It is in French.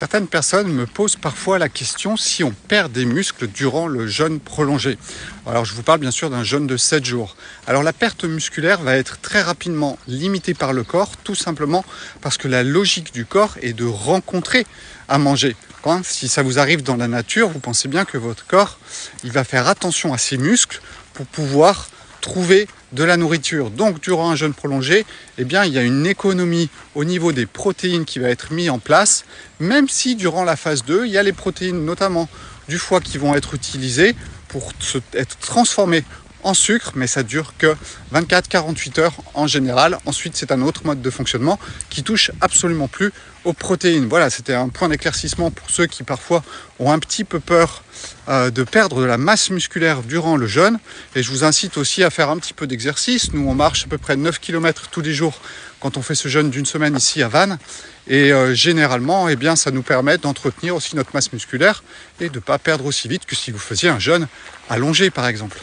Certaines personnes me posent parfois la question si on perd des muscles durant le jeûne prolongé. Alors je vous parle bien sûr d'un jeûne de 7 jours. Alors la perte musculaire va être très rapidement limitée par le corps, tout simplement parce que la logique du corps est de rencontrer à manger. Si ça vous arrive dans la nature, vous pensez bien que votre corps il va faire attention à ses muscles pour pouvoir trouver de la nourriture. Donc durant un jeûne prolongé, il y a une économie au niveau des protéines qui va être mise en place, même si durant la phase 2, il y a les protéines notamment du foie qui vont être utilisées pour être transformées en sucre, mais ça dure que 24-48 heures en général. Ensuite, c'est un autre mode de fonctionnement qui touche absolument plus aux protéines. Voilà, c'était un point d'éclaircissement pour ceux qui parfois ont un petit peu peur de perdre de la masse musculaire durant le jeûne. Et je vous incite aussi à faire un petit peu d'exercice. Nous, on marche à peu près 9 km tous les jours quand on fait ce jeûne d'une semaine ici à Vannes. Et généralement, ça nous permet d'entretenir aussi notre masse musculaire et de ne pas perdre aussi vite que si vous faisiez un jeûne allongé, par exemple.